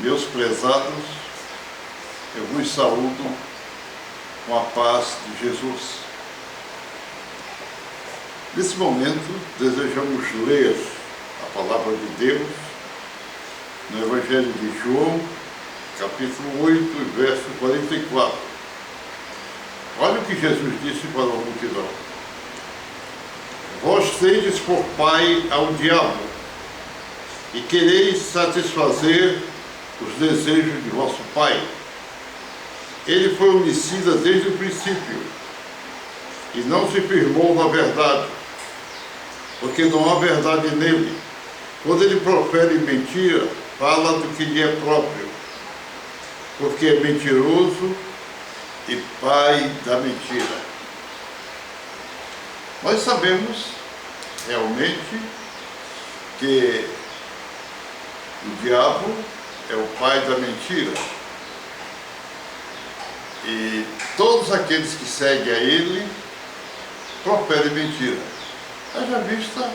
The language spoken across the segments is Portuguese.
Meus prezados, eu vos saúdo com a paz de Jesus. Nesse momento, desejamos ler a palavra de Deus no Evangelho de João, capítulo 8, verso 44. Olha o que Jesus disse para a multidão: vós tendes por pai ao diabo, e quereis satisfazer os desejos de vosso pai. Ele foi homicida desde o princípio, e não se firmou na verdade, porque não há verdade nele. Quando ele profere mentira, fala do que lhe é próprio, porque é mentiroso e pai da mentira. Nós sabemos realmente que o diabo é o pai da mentira, e todos aqueles que seguem a ele proferem mentira. Haja vista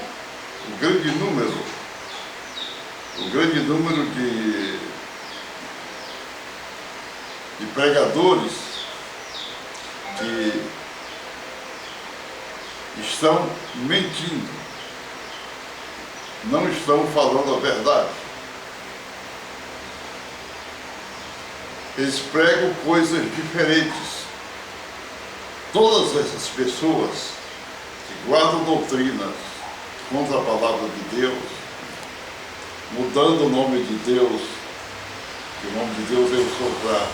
o grande número de pregadores que estão mentindo, não estão falando a verdade. Eles pregam coisas diferentes. Todas essas pessoas que guardam doutrinas contra a palavra de Deus, mudando o nome de Deus, que o nome de Deus eu sou para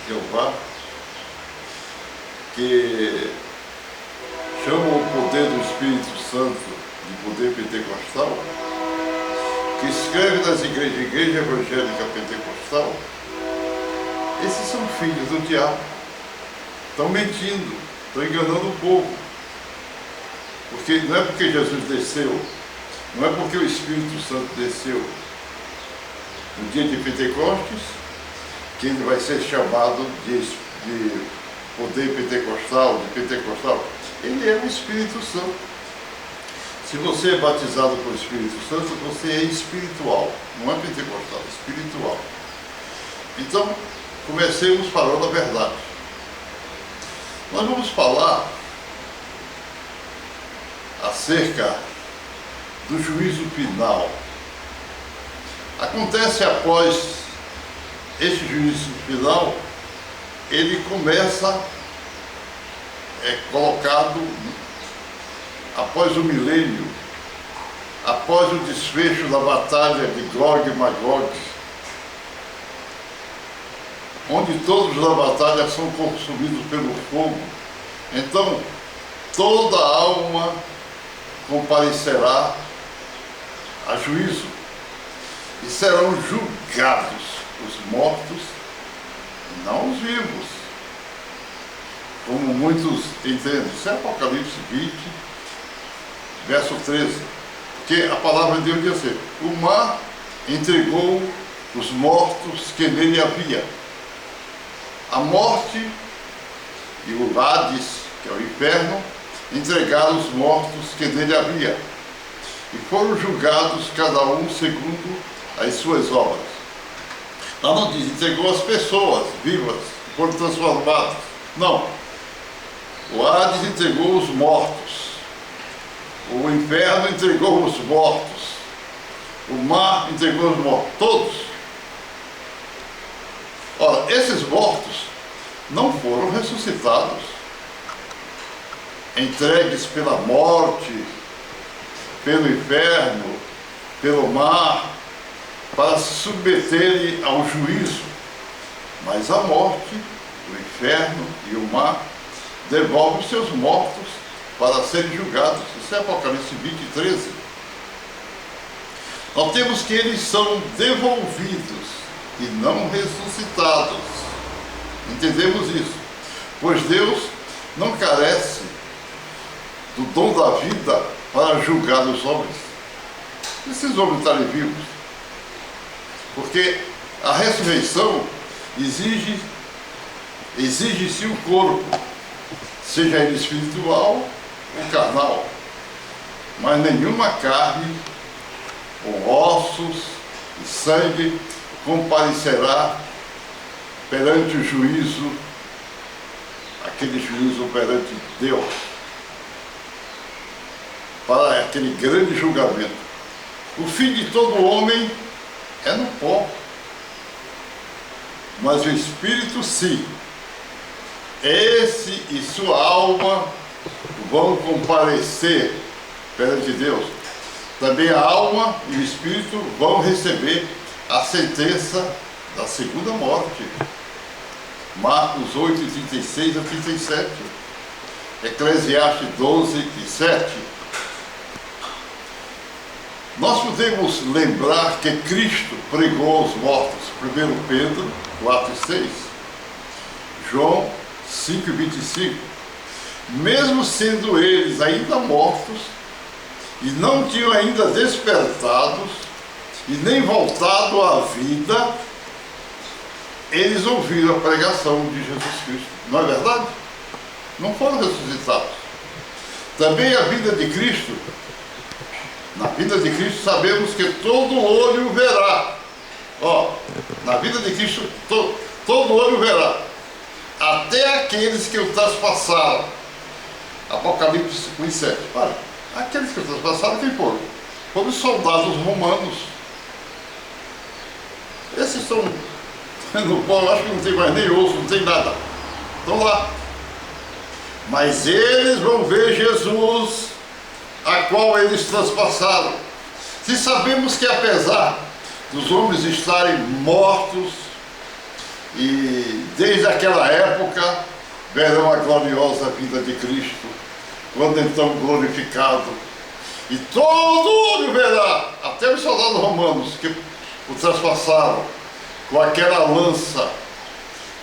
Jeová, que chamam o poder do Espírito Santo de poder pentecostal, que escreve nas igreja evangélica pentecostal. Esses são filhos do diabo. Estão mentindo, estão enganando o povo. Porque não é porque Jesus desceu, não é porque o Espírito Santo desceu no dia de Pentecostes que ele vai ser chamado de poder pentecostal, de pentecostal. Ele é o Espírito Santo. Se você é batizado pelo Espírito Santo, você é espiritual, não é pentecostal, é espiritual. Então, comecemos falando a verdade. Nós vamos falar acerca do juízo final. Acontece após esse juízo final, ele começa, colocado após o milênio, após o desfecho da batalha de Gog e Magog, onde todos na batalha são consumidos pelo fogo. Então, toda alma comparecerá a juízo e serão julgados os mortos, não os vivos, como muitos entendem. Isso é Apocalipse 20, verso 13, porque a palavra de Deus diz assim: o mar entregou os mortos que nele havia. A morte e o Hades, que é o inferno, entregaram os mortos que nele havia, e foram julgados cada um segundo as suas obras. Lá não diz entregou as pessoas vivas, que foram transformadas. Não. O Hades entregou os mortos. O inferno entregou os mortos. O mar entregou os mortos. Todos. Ora, esses mortos não foram ressuscitados, entregues pela morte, pelo inferno, pelo mar, para se submeterem ao juízo. Mas a morte, o inferno e o mar devolvem os seus mortos para serem julgados. Isso é Apocalipse 20, 13. Nós temos que eles são devolvidos e não ressuscitados. Entendemos isso? Pois Deus não carece do dom da vida para julgar os homens. Esses homens estarem vivos. Porque a ressurreição exige-se o corpo, seja ele espiritual ou carnal, mas nenhuma carne ou ossos e sangue comparecerá perante o juízo, aquele juízo perante Deus, para aquele grande julgamento. O fim de todo homem é no pó, mas o espírito sim. Esse e sua alma vão comparecer perante Deus. Também a alma e o espírito vão receber a sentença da segunda morte. Marcos 8, 36 a 37. Eclesiastes 12 e 7. Nós podemos lembrar que Cristo pregou aos mortos. 1 Pedro 4 e 6. João 5 e 25. Mesmo sendo eles ainda mortos, e não tinham ainda despertados, e nem voltado à vida, eles ouviram a pregação de Jesus Cristo. Não é verdade? Não foram ressuscitados. Também a vida de Cristo, na vida de Cristo sabemos que todo olho verá. Na vida de Cristo todo olho verá, até aqueles que o traspassaram. Apocalipse 1:7. Olha, aqueles que o traspassaram, quem foram? Foram os soldados romanos. Esses estão no pó, acho que não tem mais nem osso, não tem nada. Estão lá. Mas eles vão ver Jesus, a qual eles transpassaram. Se sabemos que apesar dos homens estarem mortos, e desde aquela época verão a gloriosa vida de Cristo, quando então glorificado, e todo olho verá, até os soldados romanos que o traspassaram com aquela lança.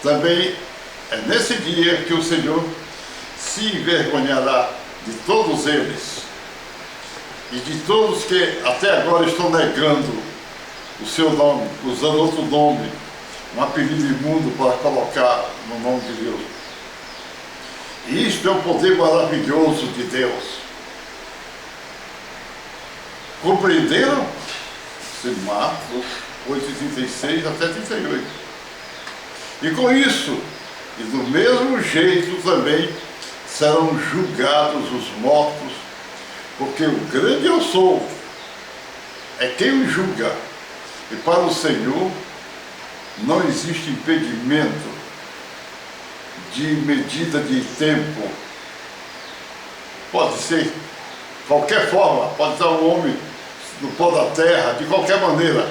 Também é nesse dia que o Senhor se envergonhará de todos eles e de todos que até agora estão negando o seu nome, usando outro nome, um apelido imundo para colocar no nome de Deus. Isto é o poder maravilhoso de Deus. Compreenderam? Marcos 8:36 até 38. E com isso, e do mesmo jeito também, serão julgados os mortos, porque o grande eu sou é quem o julga, e para o Senhor não existe impedimento de medida de tempo. Pode ser qualquer forma, pode estar um homem no pó da terra, de qualquer maneira,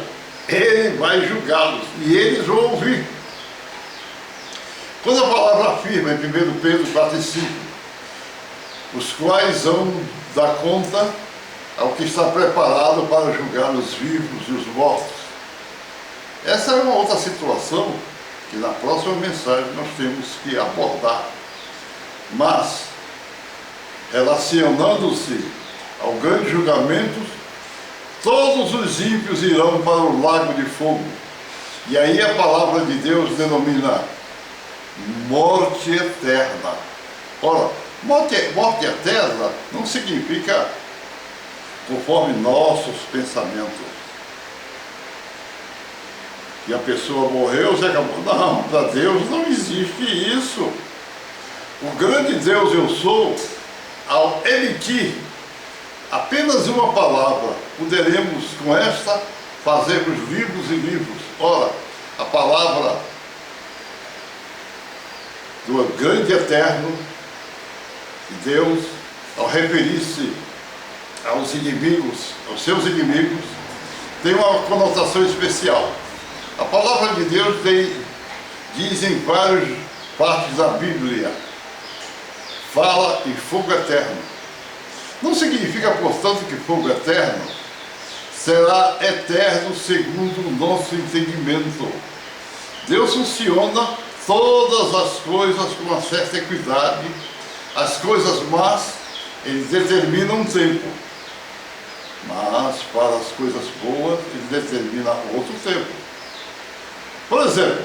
ele vai julgá-los e eles vão ouvir. Quando a palavra afirma em 1 Pedro 4 e 5, os quais vão dar conta ao que está preparado para julgar os vivos e os mortos. Essa é uma outra situação que na próxima mensagem nós temos que abordar. Mas, relacionando-se ao grande julgamento, todos os ímpios irão para o lago de fogo. E aí a palavra de Deus denomina morte eterna. Ora, morte eterna não significa conforme nossos pensamentos, que a pessoa morreu, você acabou. Não, para Deus não existe isso. O grande Deus eu sou, ao emitir apenas uma palavra, poderemos com esta fazermos livros e livros. Ora, a palavra do grande eterno de Deus, ao referir-se aos inimigos, aos seus inimigos, tem uma conotação especial. A palavra de Deus diz em várias partes da Bíblia, fala em fogo eterno. Não significa, portanto, que fogo eterno será eterno segundo o nosso entendimento. Deus funciona todas as coisas com uma certa equidade. As coisas más, ele determina um tempo. Mas para as coisas boas, ele determina outro tempo. Por exemplo,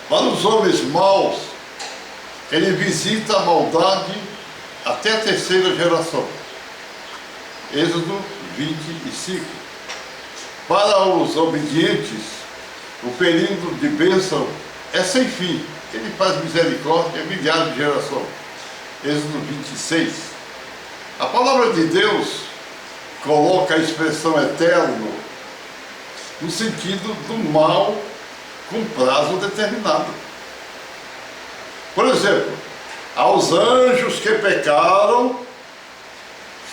para os homens maus, ele visita a maldade até a terceira geração. Êxodo 25. Para os obedientes, o período de bênção é sem fim. Ele faz misericórdia a milhares de gerações. Êxodo 26. A palavra de Deus coloca a expressão eterno no sentido do mal com prazo determinado. Por exemplo, aos anjos que pecaram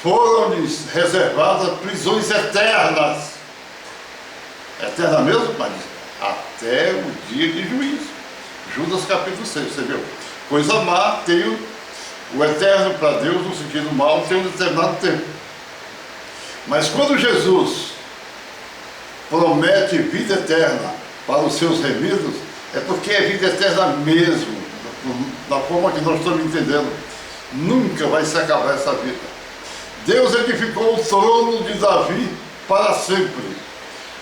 foram-lhes reservadas prisões eternas. Eterna mesmo, mas até o dia de juízo. Judas capítulo 6, você viu? Coisa má tem o eterno para Deus, no sentido mal, tem um determinado tempo. Mas quando Jesus promete vida eterna para os seus remidos, é porque é vida eterna mesmo, da forma que nós estamos entendendo. Nunca vai se acabar essa vida. Deus edificou o trono de Davi para sempre.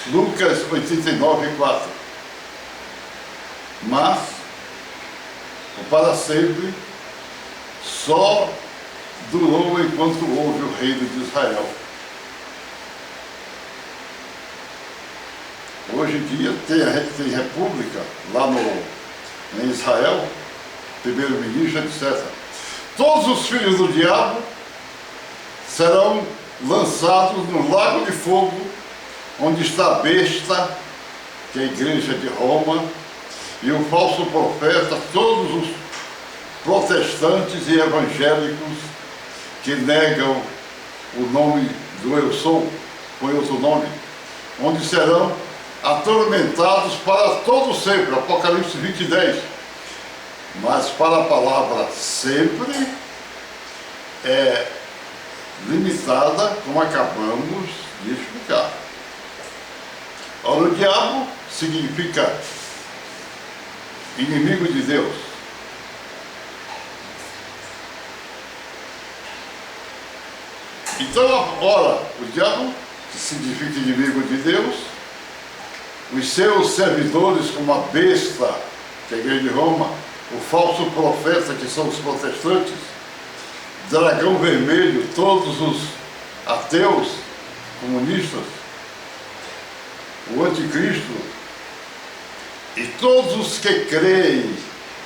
Lucas 89:4. Mas o para sempre só durou enquanto houve o reino de Israel. Hoje em dia tem república lá em Israel, primeiro-ministro, etc. Todos os filhos do diabo serão lançados no lago de fogo, onde está a besta, que é a igreja de Roma, e o falso profeta, todos os protestantes e evangélicos que negam o nome do Eu Sou, põe outro nome, onde serão atormentados para todo sempre, Apocalipse 20:10. Mas para a palavra sempre é limitada, como acabamos de explicar. Ora, o diabo significa inimigo de Deus. Então, ora, o diabo, que significa inimigo de Deus, os seus servidores, como a besta, que é a igreja de Roma, o falso profeta, que são os protestantes, dragão vermelho, todos os ateus, comunistas, o anticristo, e todos os que creem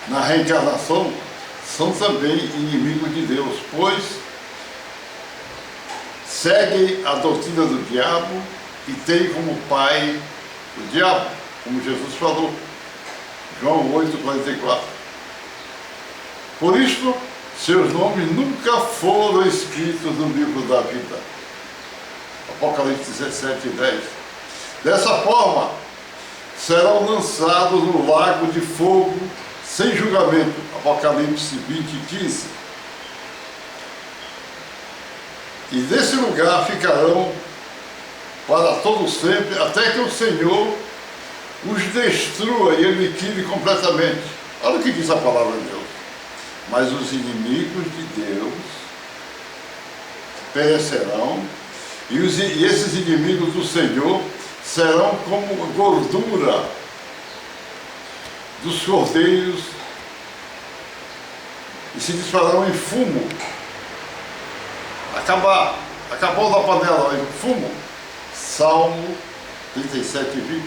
na reencarnação são também inimigos de Deus, pois seguem a doutrina do diabo e têm como pai o diabo, como Jesus falou, João 8:44. Por isto, seus nomes nunca foram escritos no livro da vida. Apocalipse 17:10. Dessa forma, serão lançados no lago de fogo sem julgamento. Apocalipse 20:15. E nesse lugar ficarão para todo sempre, até que o Senhor os destrua e aniquile completamente. Olha o que diz a palavra de Deus. Mas os inimigos de Deus perecerão, e esses inimigos do Senhor serão como gordura dos cordeiros e se dispararão em fumo. Acabou da panela em fumo. Salmo 37:20.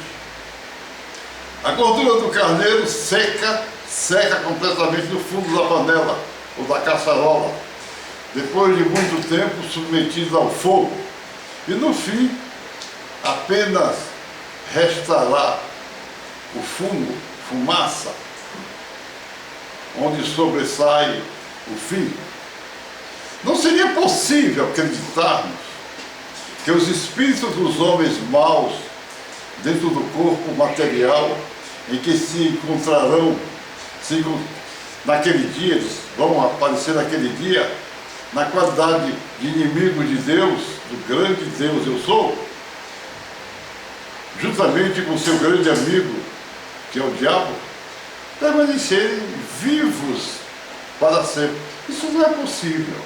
A gordura do carneiro seca completamente no fundo da panela ou da caçarola, depois de muito tempo submetido ao fogo, e no fim apenas restará o fumo, fumaça, onde sobressai o fim. Não seria possível acreditarmos que os espíritos dos homens maus dentro do corpo material em que se encontrarão naquele dia, eles vão aparecer naquele dia na qualidade de inimigos de Deus, do grande Deus Eu Sou, juntamente com seu grande amigo, que é o diabo, permanecerem vivos para sempre. Isso não é possível.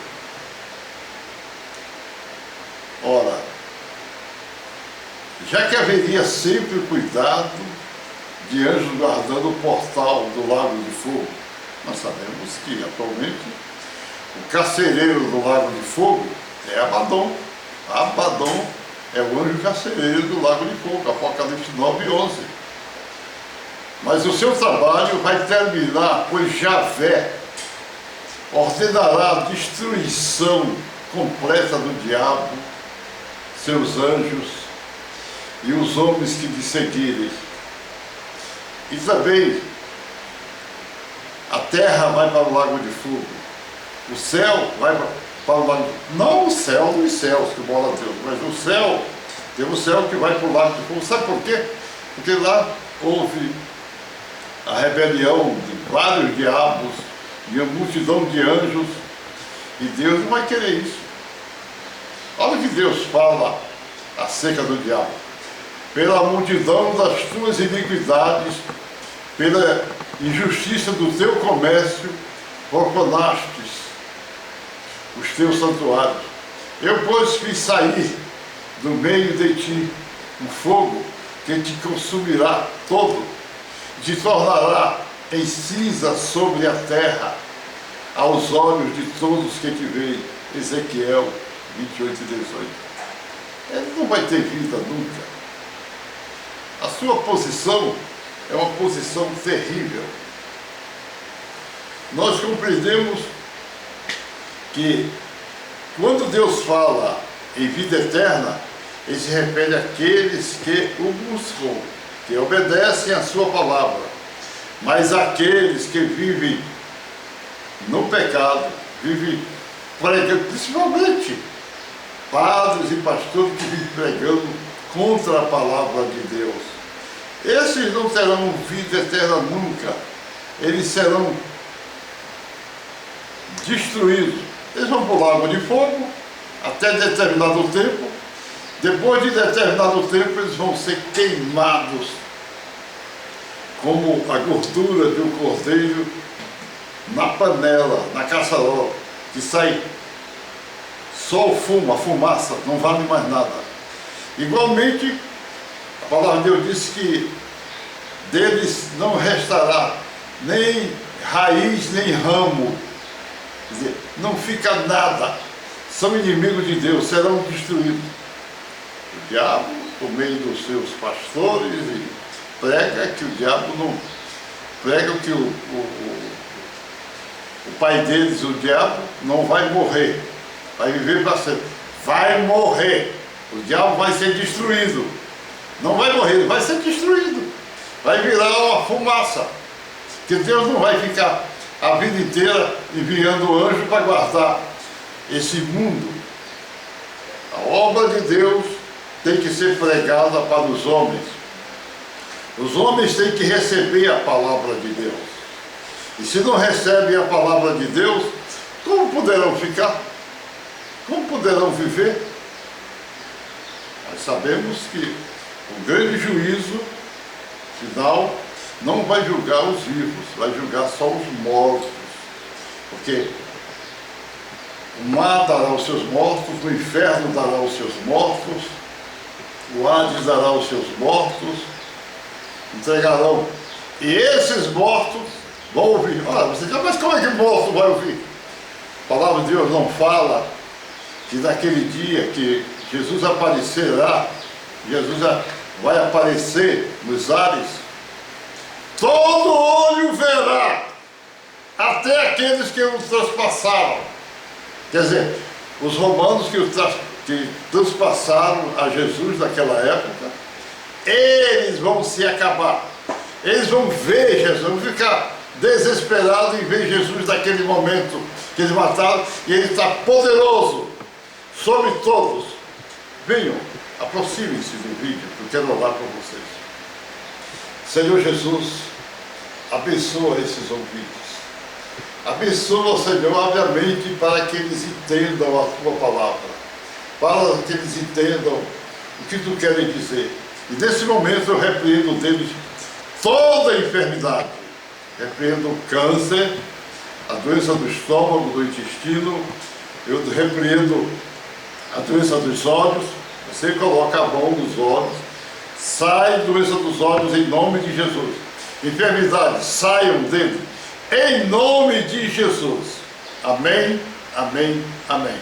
Ora, já que haveria sempre o cuidado de anjos guardando o portal do lago de fogo, nós sabemos que atualmente o carcereiro do lago de fogo é Abaddon. Abaddon é o anjo carcereiro do lago de fogo, Apocalipse 9:11. Mas o seu trabalho vai terminar, pois Javé ordenará a destruição completa do diabo, seus anjos e os homens que lhe seguirem. E também a terra vai para o lago de fogo, o céu vai para o lago, não o céu dos céus que bola Deus, mas o céu, tem o céu que vai para o lago de fogo. Sabe por quê? Porque lá houve a rebelião de vários diabos e uma multidão de anjos, e Deus não vai querer isso. Olha o que Deus fala acerca do diabo: pela multidão das tuas iniquidades, pela injustiça do teu comércio, profanastes os teus santuários. Eu, pois, fiz sair do meio de ti um fogo que te consumirá todo, te tornará em cinza sobre a terra, aos olhos de todos que te veem. Ezequiel 28:18. Ele não vai ter vida nunca. A sua posição é uma posição terrível. Nós compreendemos que quando Deus fala em vida eterna, ele se refere àqueles que o buscam, que obedecem à sua palavra. Mas aqueles que vivem no pecado, vivem pregando, principalmente padres e pastores que vivem pregando contra a palavra de Deus, esses não terão vida eterna nunca. Eles serão destruídos. Eles vão para o lago de fogo até determinado tempo. Depois de determinado tempo, eles vão ser queimados como a gordura de um cordeiro na panela, na caçarola, que sai só o fumo, a fumaça, não vale mais nada. Igualmente, a palavra de Deus diz que deles não restará nem raiz, nem ramo. Quer dizer, não fica nada. São inimigos de Deus, serão destruídos. O diabo, por meio dos seus pastores, prega que o diabo não... prega que o pai deles, o diabo, não vai morrer, vai viver para sempre. Vai morrer. O diabo vai ser destruído. Não vai morrer, ele vai ser destruído. Vai virar uma fumaça. Que Deus não vai ficar a vida inteira enviando anjo para guardar esse mundo. A obra de Deus tem que ser pregada para os homens. Os homens têm que receber a palavra de Deus. E se não recebem a palavra de Deus, como poderão ficar? Como poderão viver? Nós sabemos que o grande juízo final não vai julgar os vivos, vai julgar só os mortos. Porque o mar dará os seus mortos, o inferno dará os seus mortos, o Hades dará os seus mortos, entregarão. E esses mortos vão ouvir. Olha, você diz, mas como é que morto vai ouvir? A palavra de Deus não fala que naquele dia que Jesus aparecerá, Jesus vai aparecer nos ares, todo olho verá, até aqueles que o transpassaram. Quer dizer, os romanos que transpassaram a Jesus naquela época, eles vão se acabar. Eles vão ver Jesus, vão ficar desesperados em ver Jesus naquele momento que eles mataram, e ele está poderoso sobre todos. Venham, aproximem-se do vídeo, que eu quero orar por vocês. Senhor Jesus, abençoa esses ouvintes. Abençoa, Senhor, abre a mente para que eles entendam a Tua palavra, para que eles entendam o que Tu queres dizer. E nesse momento eu repreendo deles toda a enfermidade. Repreendo o câncer, a doença do estômago, do intestino. Eu repreendo a doença dos olhos. Você coloca a mão nos olhos. Sai doença dos olhos em nome de Jesus. Enfermidades, saiam dele em nome de Jesus. Amém, amém, amém.